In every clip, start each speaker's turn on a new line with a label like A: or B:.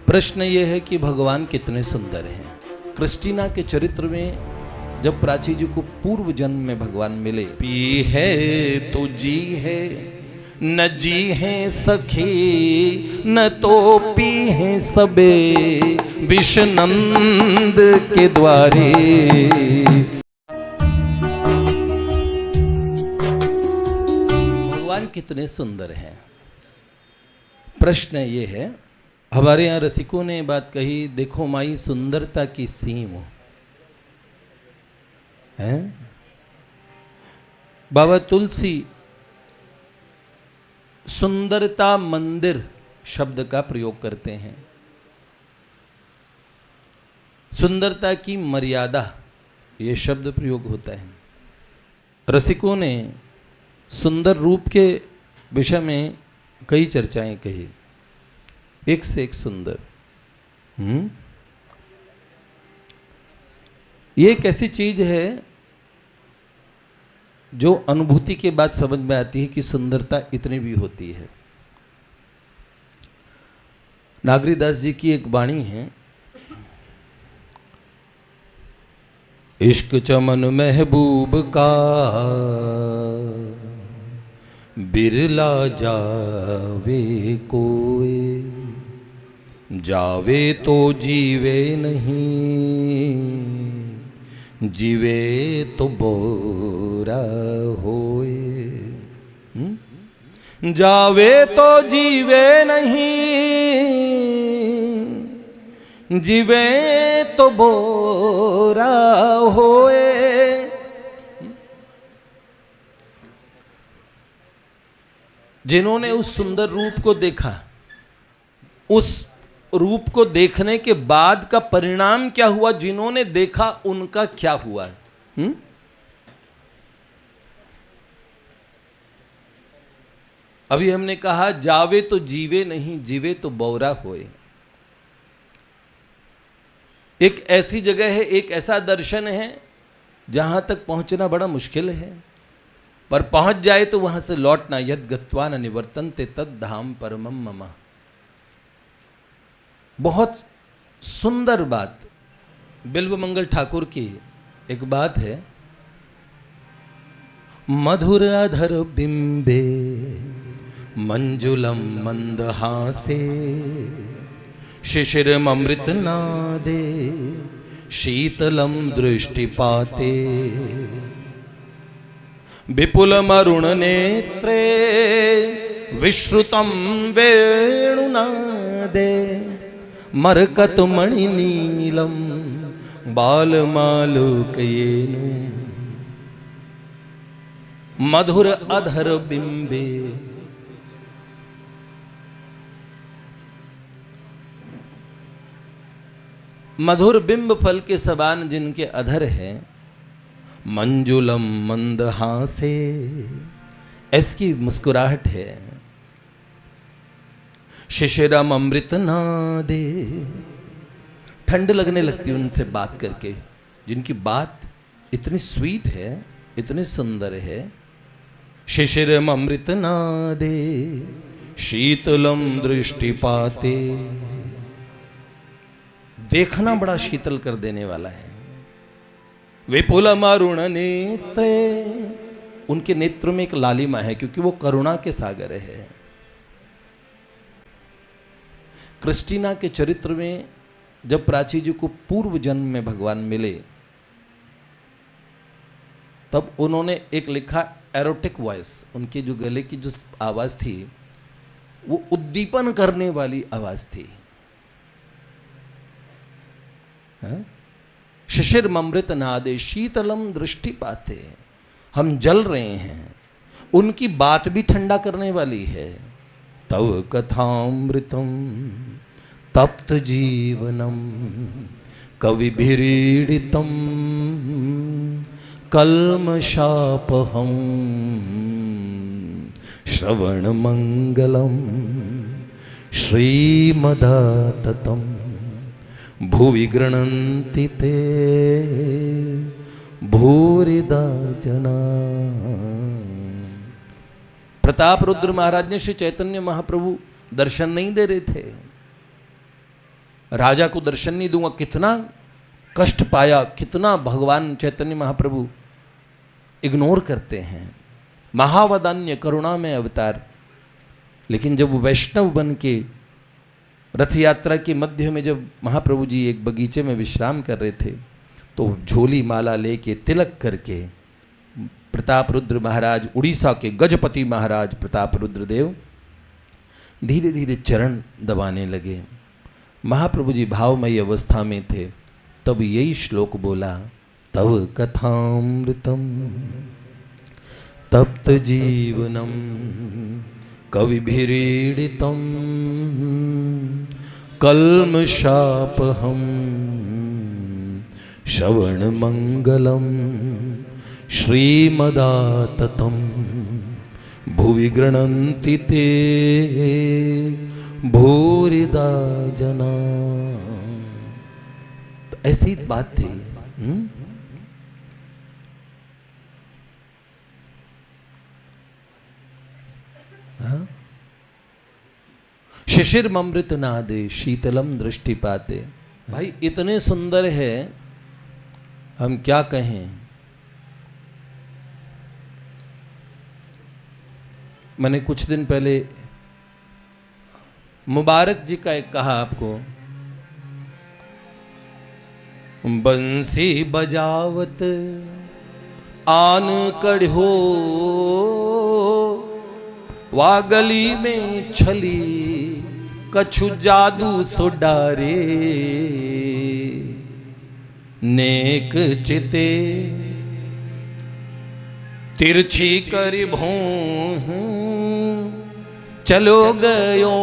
A: प्रश्न ये है कि भगवान कितने सुंदर हैं। क्रिस्टीना के चरित्र में जब प्राची जी को पूर्व जन्म में भगवान मिले, पी है तो जी है, न जी है सखी न तो पी है सबे विषनंद के द्वारे। भगवान कितने सुंदर हैं। प्रश्न ये है, हमारे यहाँ रसिकों ने बात कही, देखो माई सुंदरता की सीम है। बाबा तुलसी सुंदरता मंदिर शब्द का प्रयोग करते हैं। सुंदरता की मर्यादा ये शब्द प्रयोग होता है। रसिकों ने सुंदर रूप के विषय में कई चर्चाएं कही, एक से एक सुंदर। ये एक ऐसी चीज है जो अनुभूति के बाद समझ में आती है कि सुंदरता इतनी भी होती है। नागरीदास जी की एक वाणी है, इश्क चमन महबूब का बिरला जावे कोई, जावे तो जीवे नहीं, जीवे तो बोरा होए। जावे तो जीवे नहीं, जीवे तो बोरा होए। जिन्होंने उस सुंदर रूप को देखा, उस रूप को देखने के बाद का परिणाम क्या हुआ, जिन्होंने देखा उनका क्या हुआ। अभी हमने कहा जावे तो जीवे नहीं, जीवे तो बौरा होए। एक ऐसी जगह है, एक ऐसा दर्शन है जहां तक पहुंचना बड़ा मुश्किल है, पर पहुंच जाए तो वहां से लौटना, यद गत्वा न निवर्तन्ते तद धाम परमम मम। बहुत सुंदर बात बिल्वमंगल ठाकुर की एक बात है, मधुर अधर बिंबे मंजुलम मंदहासे, शिशिरम अमृत नादे शीतलम दृष्टिपाते, विपुल मरुण नेत्रे विश्रुतम वेणुनादे, मरकत मणि नीलम बालमालोकयेनु, मधुर अधर बिंबे। मधुर बिंब फल के समान जिनके अधर है, मंजुलम मंदहासे ऐसी मुस्कुराहट है, शिशिरम अमृत नादे ठंड लगने लगती है उनसे बात करके, जिनकी बात इतनी स्वीट है, इतनी सुंदर है। शिशिरम अमृत नादे शीतलम दृष्टिपाते, देखना बड़ा शीतल कर देने वाला है। विपुल मरुण नेत्रे, उनके नेत्र में एक लालिमा है क्योंकि वो करुणा के सागर है। क्रिस्टीना के चरित्र में जब प्राची जी को पूर्व जन्म में भगवान मिले, तब उन्होंने एक लिखा एरोटिक वॉइस, उनके जो गले की जो आवाज थी वो उद्दीपन करने वाली आवाज थी। शिशिर ममृत नादे शीतलम दृष्टि पाते, हम जल रहे हैं, उनकी बात भी ठंडा करने वाली है। तव कथामृतम तप्त जीवनम कविभिरीडितम कल्मषापहम श्रवण मंगलम श्रीमदाततम भुवि गृणन्ति ते भूरिदा जना। प्रताप रुद्र महाराज ने श्री चैतन्य महाप्रभु दर्शन नहीं दे रहे थे, राजा को दर्शन नहीं दूंगा, कितना कष्ट पाया, कितना भगवान चैतन्य महाप्रभु इग्नोर करते हैं। महावदान्य करुणा में अवतार। लेकिन जब वैष्णव बन के रथ यात्रा के मध्य में जब महाप्रभु जी एक बगीचे में विश्राम कर रहे थे, तो झोली माला लेके तिलक करके प्रताप रुद्र महाराज, उड़ीसा के गजपति महाराज प्रताप रुद्र देव धीरे धीरे चरण दबाने लगे। महाप्रभु जी भावमयी अवस्था में थे, तब यही श्लोक बोला, तव कथामृतम तप्त जीवनम कविभिरीडितम कल्मषापहम श्रवण मंगलम श्रीमदाततम भुवि गृह्णन्ति ते भूरिदा जना। तो ऐसी बात थी। शिशिर ममृत नादे शीतलम दृष्टिपाते। भाई इतने सुंदर है, हम क्या कहें। मैंने कुछ दिन पहले मुबारक जी का एक कहा आपको, बंसी बजावत आन कढ़ो वा गली में छली कछु जादू सुडारे नेक चिते तिरछी करी भों चलो गयो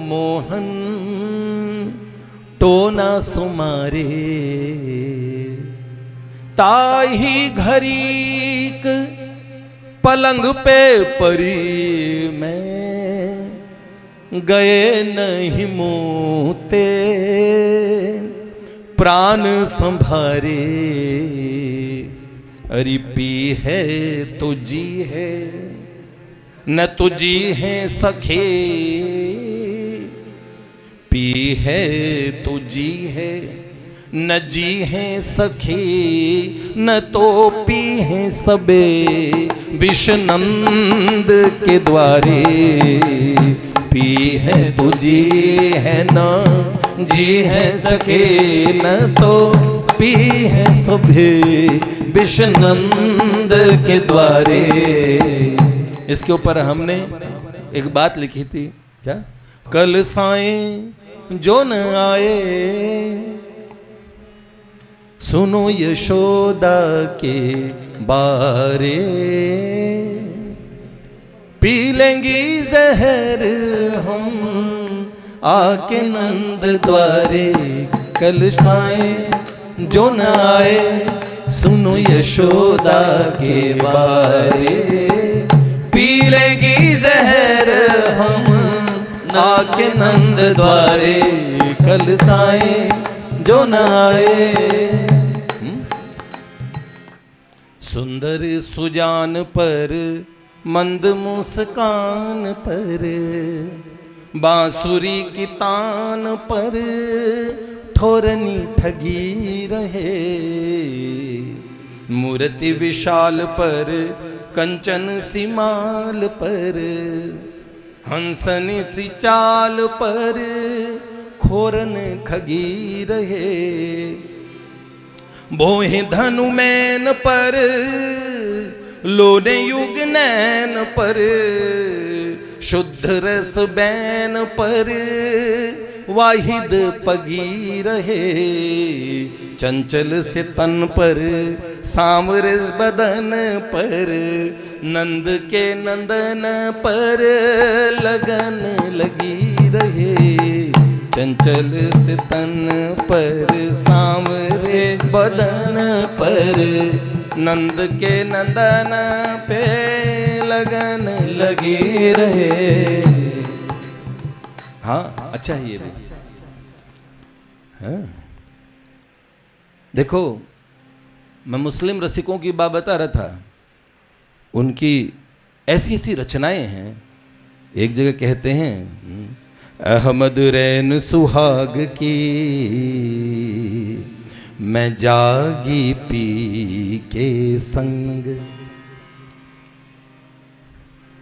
A: मोहन टोना सुमारे ताही घरीक पलंग पे परी मैं गए नहीं मोते प्राण संभारे। अरे पी है तो जी है न तो जी है सखे, पी है तो जी है न जी है सखी, न तो पी है सबे विषनंद के द्वारे। पी है तो जी है न जी है सखे, न तो पी है सभे विषनंद के द्वारे। इसके ऊपर हमने एक बात लिखी थी, क्या? कल साएं जो न आए सुनो यशोदा के बारे, पी लेंगी जहर हम आके नंद द्वारे। कल साएं जो न आए सुनो यशोदा के बारे, पी लेंगी जहर हम आके नंद द्वारे। कल साएं जो न आए। सुंदर सुजान पर मंद मुस्कान पर बांसुरी की तान पर ठोरनी ठगी रहे। मूर्ति विशाल पर कंचन सी माल पर हंसनी सी चाल पर खोरन खगी रहे। बोहे धनु मैन पर लोने युग नैन पर शुद्ध रस बैन पर वाहिद पगी रहे। चंचल से तन पर सांवरे बदन पर नंद के नंदन पर लगन लगी रहे। चंचल से तन पर सांवरे बदन पर नंद के नंदन पे लगन लगी रहे। हाँ अच्छा है ये भी। हाँ देखो, मैं मुस्लिम रसिकों की बात बता रहा था, उनकी ऐसी ऐसी रचनाएं हैं। एक जगह कहते हैं, अहमद रैन सुहाग की मैं जागी पी के संग।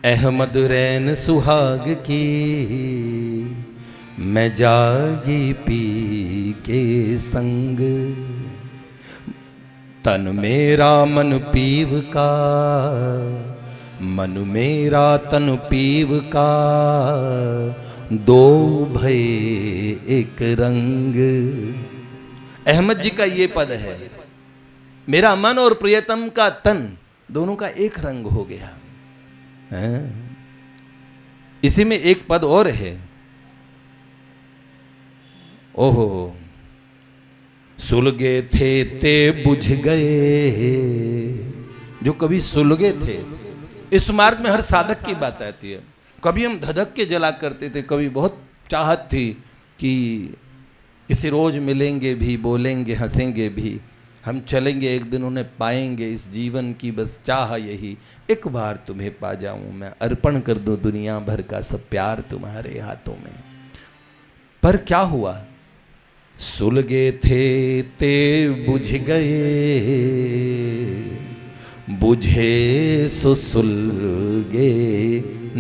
A: अहमद रैन सुहाग की मैं जागी पी के संग। तन मेरा मन पीव का, मन मेरा तन पीव का, दो भय एक रंग। अहमद जी का ये पद है, मेरा मन और प्रियतम का तन दोनों का एक रंग हो गया है। इसी में एक पद और है, ओहो सुलगे थे ते बुझ गए। जो कभी सुलगे थे, इस मार्ग में हर साधक की बात आती है। कभी हम धधक के जला करते थे, कभी बहुत चाहत थी कि किसी रोज मिलेंगे भी, बोलेंगे हंसेंगे भी, हम चलेंगे एक दिन उन्हें पाएंगे। इस जीवन की बस चाह यही, एक बार तुम्हें पा जाऊं मैं, अर्पण कर दो दुनिया भर का सब प्यार तुम्हारे हाथों में। पर क्या हुआ, सुलगे थे ते बुझ गए, बुझे सो सुलगे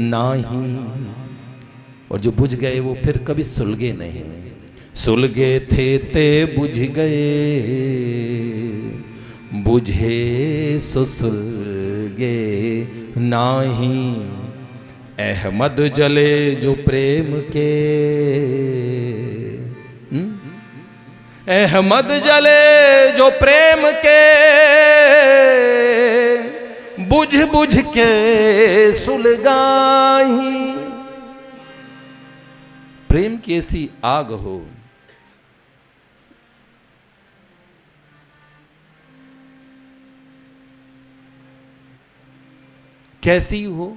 A: नाही। और जो बुझ गए वो फिर कभी सुलगे नहीं। सुलगे थे ते बुझ गए, बुझे सो सुलगे नाही। अहमद जले जो प्रेम के, अहमद जले जो प्रेम के, बुझ बुझ के सुलगाही। प्रेम की ऐसी आग हो, कैसी हो,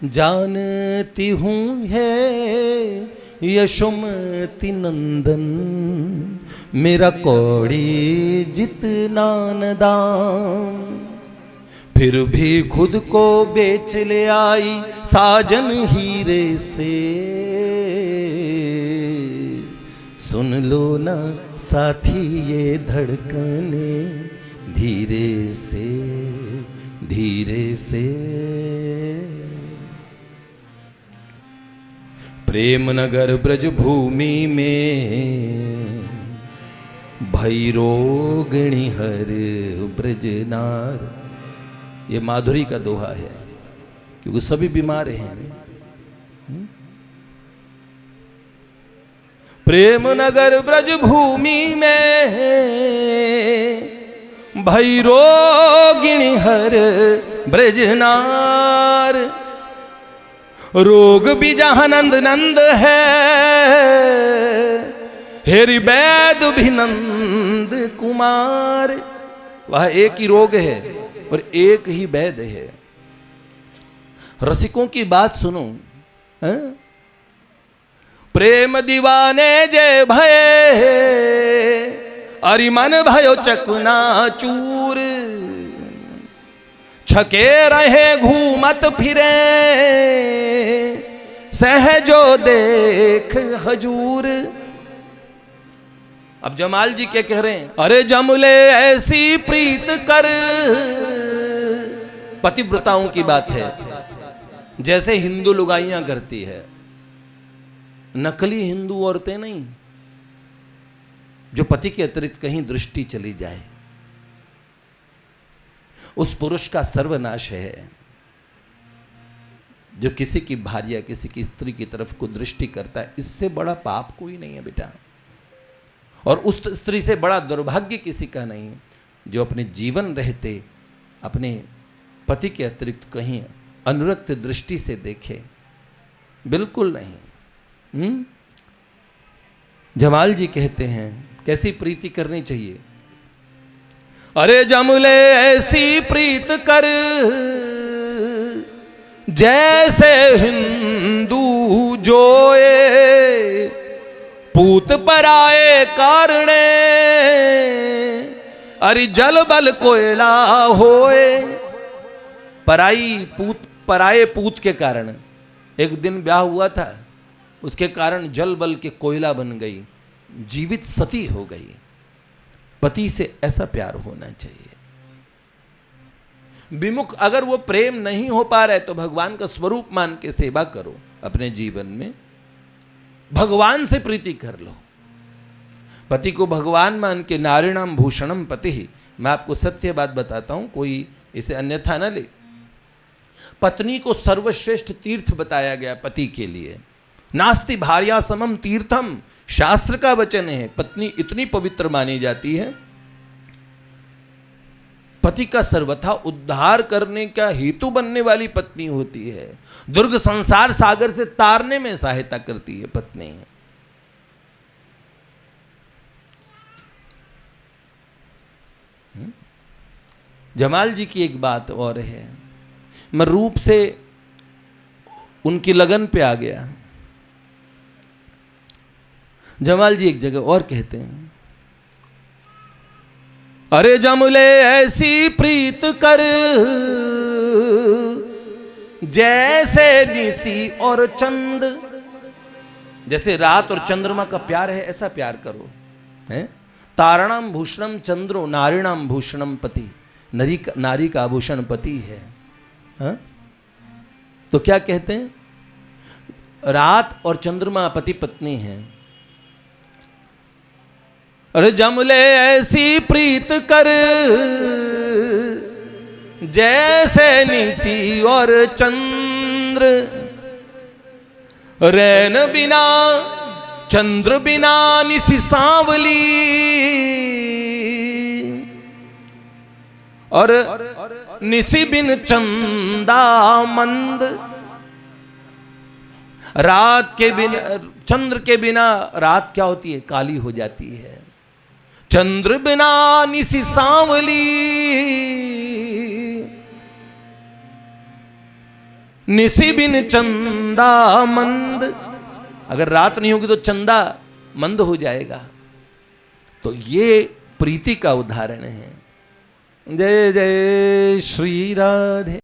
A: जानती हूँ है यशोमती नंदन, मेरा कौड़ी जितना नदान, फिर भी खुद को बेच ले आई साजन हीरे से। सुन लो ना साथी ये धड़कने, धीरे से धीरे से। प्रेम नगर ब्रज भूमि में, भैरोगिणी हर ब्रजनार। ये माधुरी का दोहा है, क्योंकि सभी बीमार हैं। प्रेम नगर ब्रज भूमि में, भैरोगिणी हर ब्रजनार। रोग भी जहां नंद नंद है, हेरि वैद भी नंद कुमार। वह एक ही रोग है और एक ही वैद है। रसिकों की बात सुनो, है? प्रेम दीवाने जय भये, अरिमन भयो चकना चूर। छके रहे घूमत फिरे, सहजो देख हजूर। अब जमाल जी क्या कह रहे हैं, अरे जमले ऐसी प्रीत कर। पतिव्रताओं की बात है, जैसे हिंदू लुगाइयां करती है, नकली हिंदू औरतें नहीं, जो पति के अतिरिक्त कहीं दृष्टि चली जाए उस पुरुष का सर्वनाश है। जो किसी की भार्या, किसी की स्त्री की तरफ को दृष्टि करता है, इससे बड़ा पाप कोई नहीं है बेटा। और उस स्त्री से बड़ा दुर्भाग्य किसी का नहीं जो अपने जीवन रहते अपने पति के अतिरिक्त कहीं अनुरक्त दृष्टि से देखे। बिल्कुल नहीं। जमाल जी कहते हैं कैसी प्रीति करनी चाहिए। अरे जमले ऐसी प्रीत कर, जैसे हिंदू जोए, पूत पराए कारणे, अरे जल बल कोयला होए, पराए पूत के कारण। एक दिन ब्याह हुआ था, उसके कारण जल बल के कोयला बन गई, जीवित सती हो गई। पति से ऐसा प्यार होना चाहिए। विमुख अगर वो प्रेम नहीं हो पा रहे तो भगवान का स्वरूप मान के सेवा करो। अपने जीवन में भगवान से प्रीति कर लो। पति को भगवान मान के, नारिणाम भूषणम पति ही। मैं आपको सत्य बात बताता हूं, कोई इसे अन्यथा न ले। पत्नी को सर्वश्रेष्ठ तीर्थ बताया गया पति के लिए। नास्ति भार्या समम तीर्थम, शास्त्र का वचन है। पत्नी इतनी पवित्र मानी जाती है, पति का सर्वथा उद्धार करने का हेतु बनने वाली पत्नी होती है। दुर्ग संसार सागर से तारने में सहायता करती है पत्नी। जमाल जी की एक बात और है, मैं रूप से उनकी लगन पे आ गया। जमाल जी एक जगह और कहते हैं, अरे जमले ऐसी प्रीत कर जैसे निसी और चंद। जैसे रात और चंद्रमा का प्यार है, ऐसा प्यार करो। है तारणाम भूषणम चंद्रो नारिणाम भूषणम पति। नारी का आभूषण पति है। हा? तो क्या कहते हैं, रात और चंद्रमा पति पत्नी है। अरे जमले ऐसी प्रीत कर जैसे निसी और चंद्र, रैन बिना चंद्र बिना निसी सांवली, और निसी बिन चंदा मंद। रात के बिना, चंद्र के बिना रात क्या होती है, काली हो जाती है। चंद्र बिना निसी सांवली, निसी बिन चंदा मंद। अगर रात नहीं होगी तो चंदा मंद हो जाएगा। तो ये प्रीति का उदाहरण है। जय जय श्री राधे।